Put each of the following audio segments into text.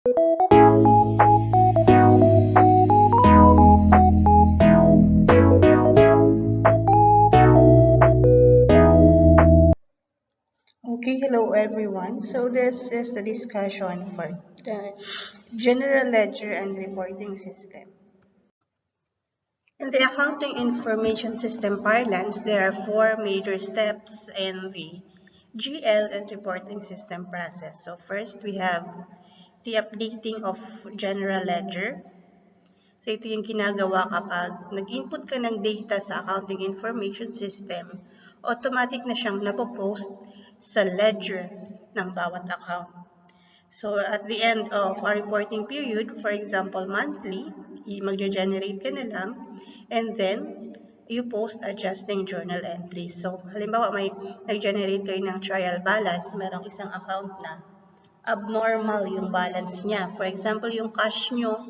Okay, hello everyone. So this is the discussion for the General Ledger and Reporting System. In the Accounting Information System parlance, there are four major steps in the GL and reporting system process. So first, we have the updating of General Ledger. So ito yung ginagawa kapag nag-input ka ng data sa accounting information system, automatic na siyang napopost sa ledger ng bawat account. So at the end of our reporting period, for example monthly, mag-generate ka na lang, and then you post adjusting journal entries. So halimbawa may nag-generate kayo ng trial balance, merong isang account na abnormal yung balance niya. For example, yung cash nyo,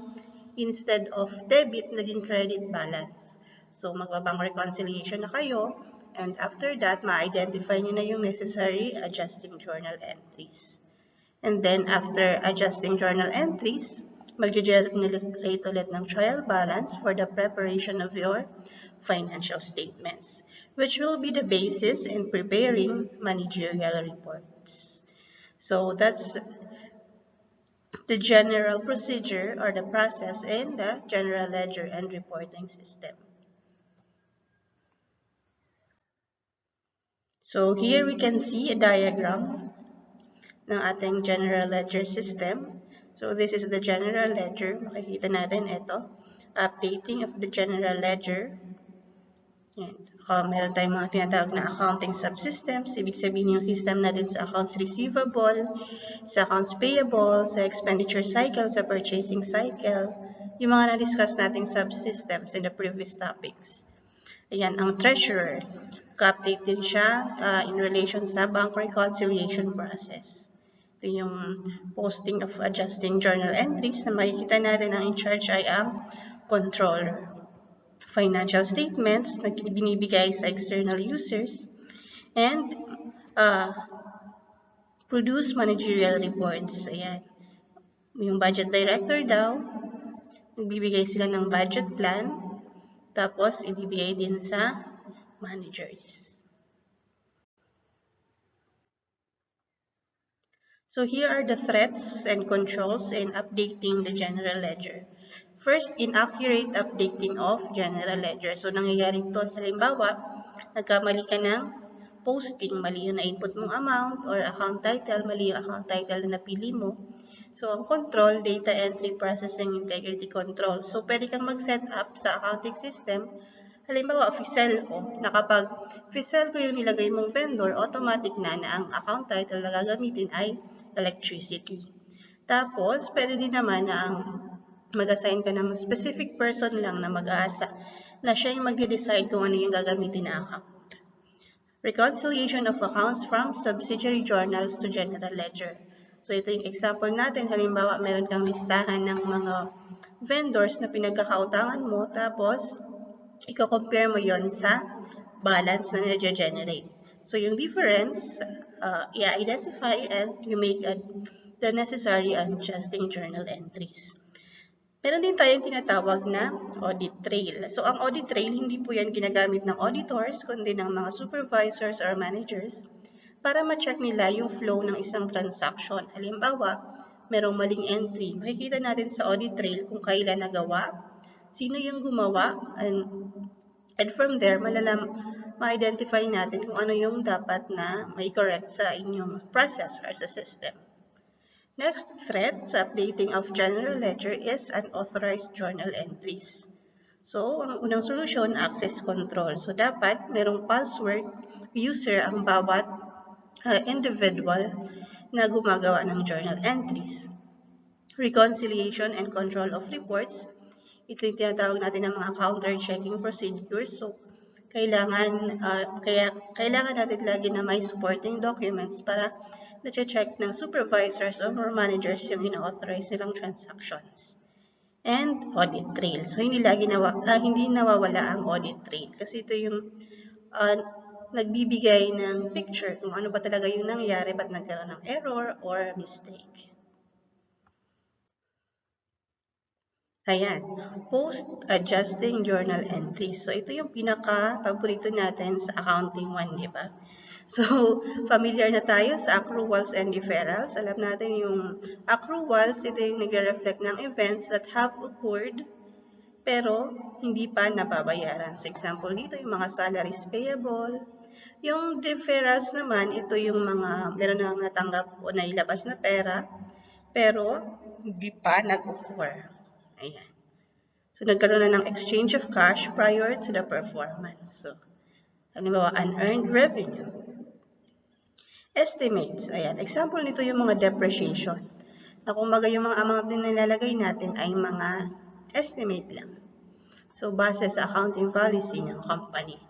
instead of debit, naging credit balance. So, magbabang reconciliation na kayo, and after that, ma-identify nyo na yung necessary adjusting journal entries. And then, after adjusting journal entries, mag-generate ulit ng trial balance for the preparation of your financial statements, which will be the basis in preparing managerial reports. So, that's the general procedure or the process in the general ledger and reporting system. So here we can see a diagram ng ating general ledger system. So this is the general ledger. Makikita natin ito. Updating of the general ledger. Yan. Meron tayong mga tinatawag na accounting subsystems. Ibig sabihin yung system natin sa accounts receivable, sa accounts payable, sa expenditure cycle, sa purchasing cycle. Yung mga na-discuss nating subsystems in the previous topics. Ayan, ang treasurer. Ka-update din siya in relation sa bank reconciliation process. Ito yung posting of adjusting journal entries na makikita natin ang in charge ay ang controller. Financial statements na binibigay sa external users, and produce managerial reports. Ayan. Yung budget director daw, nagbibigay sila ng budget plan, tapos ibibigay din sa managers. So here are the threats and controls in updating the general ledger. First, inaccurate updating of general ledger. So, nangyayari ito, halimbawa, nagkamali ka ng posting, mali yung na-input mong amount or account title, mali yung account title na napili mo. So, ang control, data entry processing integrity control. So, pwede kang mag-set up sa accounting system. Halimbawa, Ficelco, na kapag Ficelco yung nilagay mong vendor, automatic na ang account title na gagamitin ay electricity. Tapos, pwede din naman na ang mag-assign ka ng specific person lang na mag-aasa na siya yung mag-decide kung ano yung gagamitin na account. Reconciliation of accounts from subsidiary journals to general ledger. So ito yung example natin. Halimbawa, meron kang listahan ng mga vendors na pinagkakautangan mo, tapos i-compare mo yon sa balance na na-generate. So yung difference, i-identify and you make the necessary adjusting journal entries. Meron din tayong tinatawag na audit trail. So, ang audit trail, hindi po yan ginagamit ng auditors, kundi ng mga supervisors or managers para ma-check nila yung flow ng isang transaction. Halimbawa, merong maling entry. Makikita natin sa audit trail kung kailan nagawa, sino yung gumawa, and from there, ma-identify natin kung ano yung dapat na may correct sa inyong process or sa system. Next threat sa updating of general ledger is unauthorized journal entries. So, ang unang solusyon, access control. So, dapat merong password user ang bawat individual na gumagawa ng journal entries. Reconciliation and control of reports. Ito yung tinatawag natin ng mga counter-checking procedures. So, kailangan natin lagi na may supporting documents para na-check ng supervisors or managers yung ina-authorize nilang transactions. And audit trail. So, hindi nawawala ang audit trail. Kasi ito yung nagbibigay ng picture kung ano ba talaga yung nangyari, ba't nagkaroon ng error or mistake. Ayan, post-adjusting journal entries. So, ito yung pinaka-paborito natin sa accounting 1, di ba? So, familiar na tayo sa accruals and deferrals. Alam natin yung accruals, ito yung nagre-reflect ng events that have occurred pero hindi pa nababayaran. So, example dito, yung mga salaries payable. Yung deferrals naman, ito yung mga meron na natanggap o nailabas na pera pero hindi pa nag-occur. Ayan. So, nagkaroon na ng exchange of cash prior to the performance. So, halimbawa, unearned revenue. Estimates. Ayan. Example nito yung mga depreciation. Na kumbaga yung mga amount na nilalagay natin ay mga estimate lang. So, base sa accounting policy ng company.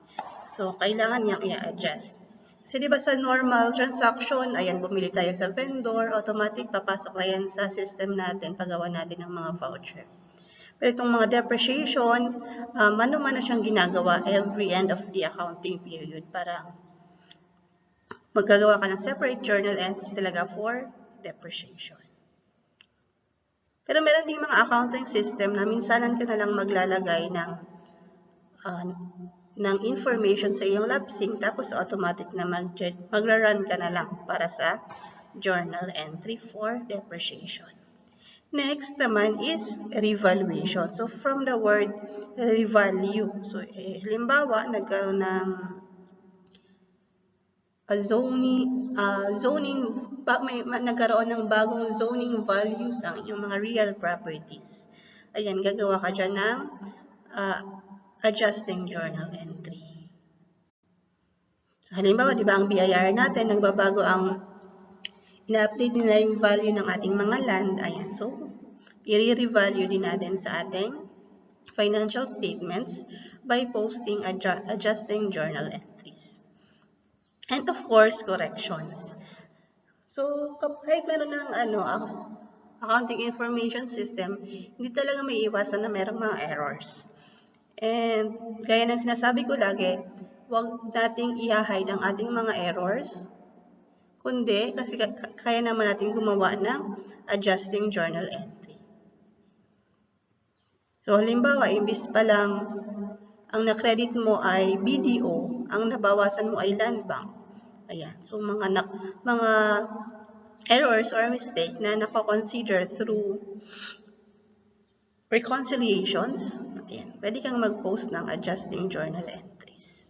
So, kailangan niyang i-adjust. Kasi di ba sa normal transaction, ayan, bumili tayo sa vendor, automatic papasok na yan sa system natin, paggawa natin ng mga voucher. Pero itong mga depreciation, mano-mano siyang ginagawa every end of the accounting period para magagawa ka ng separate journal entry talaga for depreciation. Pero meron ding mga accounting system na minsanan ka na lang maglalagay ng information sa iyong lapsing tapos automatic na magra-run ka na lang para sa journal entry for depreciation. Next naman is revaluation. So, from the word revalue. So, halimbawa, nagkaroon ng nagkaroon ng bagong zoning values ang inyong mga real properties. Ayan, gagawa ka dyan ng adjusting journal entry. So, halimbawa, di ba ang BIR natin, nagbabago ang ina-update nila yung value ng ating mga land. Ayan, so, i-revalue din natin sa ating financial statements by posting adjusting journal entries. And of course, corrections. So, kahit meron ng accounting information system, hindi talaga may iwasan na merong mga errors. And gaya ng sinasabi ko lagi, huwag nating i-hide ang ating mga errors, kundi kasi kaya naman natin gumawa ng adjusting journal entry. So, halimbawa, imbis pa lang ang na-credit mo ay BDO, ang nabawasan mo ay land bank. Ayan. So, mga errors or mistake na nako-consider through reconciliations, ayan, pwede kang mag-post ng adjusting journal entries.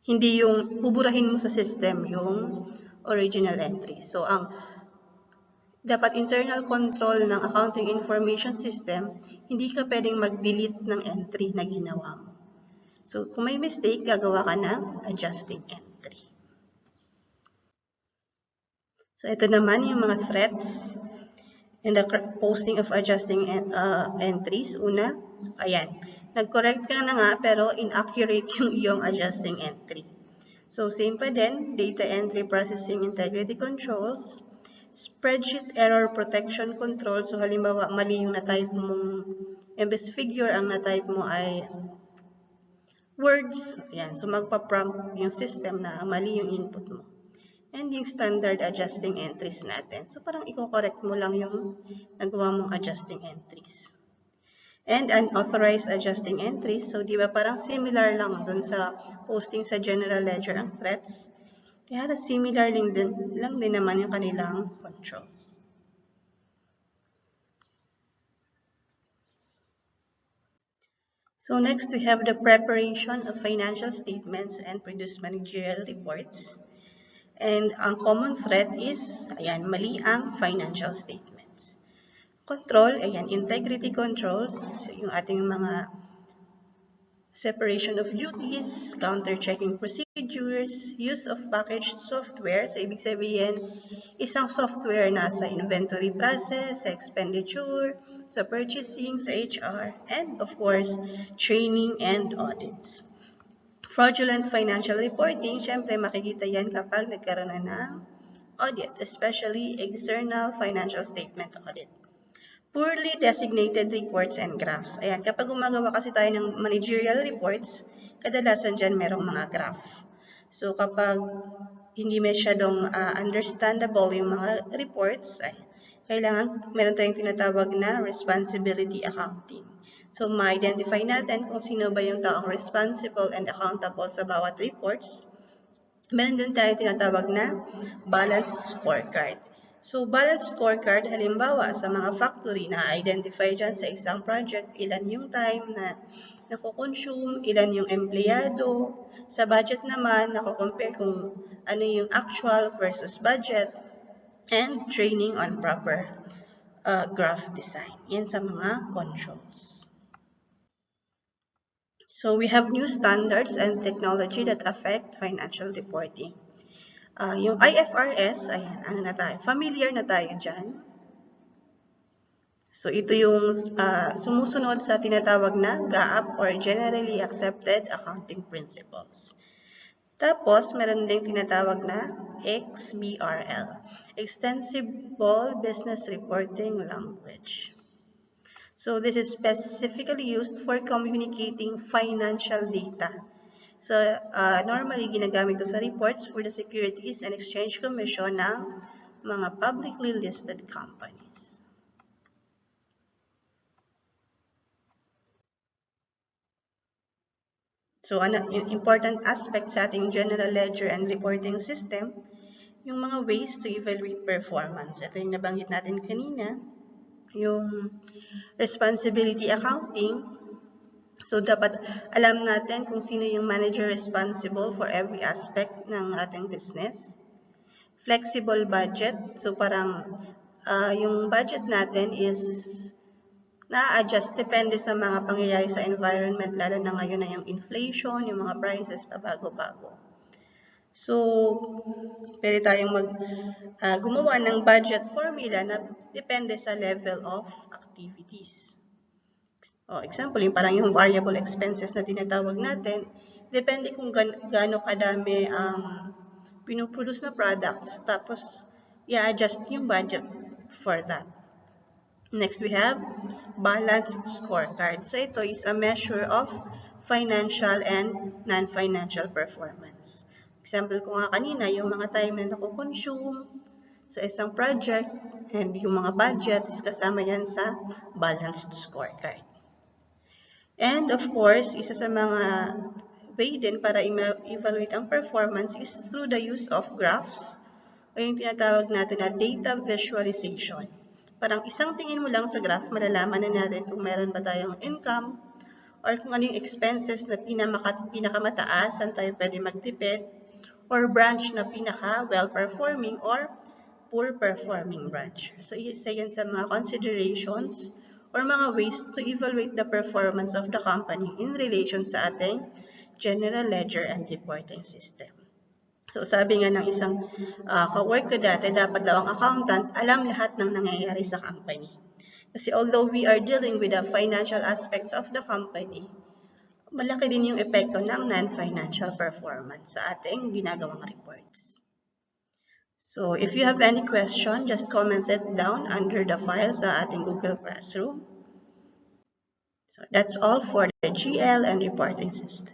Hindi yung buburahin mo sa system yung original entry. So, ang dapat internal control ng accounting information system, hindi ka pwedeng mag-delete ng entry na ginawa mo. So, kung may mistake, gagawa ka ng adjusting entry. So, ito naman yung mga threats in the posting of adjusting entries. Una, ayan, nag-correct ka na nga pero inaccurate yung iyong adjusting entry. So, same pa din, data entry processing integrity controls, spreadsheet error protection control. So, halimbawa, mali yung na-type mong, imbes figure, ang na-type mo ay words. Ayan, so magpa-prompt yung system na mali yung input mo. And yung standard adjusting entries natin. So, parang i-correct mo lang yung nagawa mong adjusting entries. And unauthorized adjusting entries. So, di ba parang similar lang dun sa posting sa general ledger ang threats. Kaya similar lang din naman yung kanilang controls. So, next we have the preparation of financial statements and produce managerial reports. And ang common threat is, ayan, mali ang financial statements. Control, ayan, integrity controls, yung ating mga separation of duties, counter-checking procedures, use of packaged software. So, ibig sabihin, isang software na sa inventory process, sa expenditure, sa purchasing, sa HR, and of course, training and audits. Fraudulent financial reporting, syempre makikita yan kapag nagkaroon na ng audit, especially external financial statement audit. Poorly designated reports and graphs. Ayan, kapag gumagawa kasi tayo ng managerial reports, kadalasan dyan merong mga graph. So, kapag hindi masyadong understandable yung mga reports, kailangan meron tayong tinatawag na responsibility accounting. So, ma-identify natin kung sino ba yung taong responsible and accountable sa bawat reports. Meron din tayong tinatawag na balanced scorecard. So, balanced scorecard, halimbawa sa mga factory na identify dyan sa isang project, ilan yung time na nako-consume, ilan yung empleyado. Sa budget naman, nako-compare kung ano yung actual versus budget, and training on proper graph design. Yan sa mga controls. So we have new standards and technology that affect financial reporting. Yung IFRS, ayan, ano na tayo? Familiar na tayo dyan. So ito yung sumusunod sa tinatawag na GAAP or Generally Accepted Accounting Principles. Tapos, meron ding tinatawag na XBRL, Extensible Business Reporting Language. So, this is specifically used for communicating financial data. So, normally, ginagamit ito sa reports for the Securities and Exchange Commission ng mga publicly listed companies. So, yung important aspect sa ating general ledger and reporting system, yung mga ways to evaluate performance. Ito yung nabanggit natin kanina, yung responsibility accounting. So, dapat alam natin kung sino yung manager responsible for every aspect ng ating business. Flexible budget. So, parang yung budget natin is na-adjust depende sa mga pangyayari sa environment, lalo na ngayon na yung inflation, yung mga prices pabago-bago. So, pwede tayong gumawa ng budget formula na depende sa level of activities. Example, yung parang yung variable expenses na tinatawag natin, depende kung gaano kadami ang pinuproduce na products, tapos i-adjust yung budget for that. Next, we have balanced scorecard. So, ito is a measure of financial and non-financial performance. Example ko nga kanina, yung mga time na nako-consume sa isang project and yung mga budgets, kasama yan sa balanced scorecard. And of course, isa sa mga way din para evaluate ang performance is through the use of graphs o yung tinatawag natin na data visualization. Parang isang tingin mo lang sa graph, malalaman na natin kung meron ba tayong income or kung ano yung expenses na pinakamataas, saan tayo pwede magtipid, or branch na pinaka-well-performing or poor-performing branch. So, isa yan sa mga considerations or mga ways to evaluate the performance of the company in relation sa ating general ledger and reporting system. So, sabi nga ng isang ka-work ko dati, dapat daw ang accountant alam lahat ng nangyayari sa company. Kasi although we are dealing with the financial aspects of the company, malaki din yung epekto ng non-financial performance sa ating ginagawang reports. So, if you have any question, just comment it down under the file sa ating Google Classroom. So, that's all for the GL and reporting system.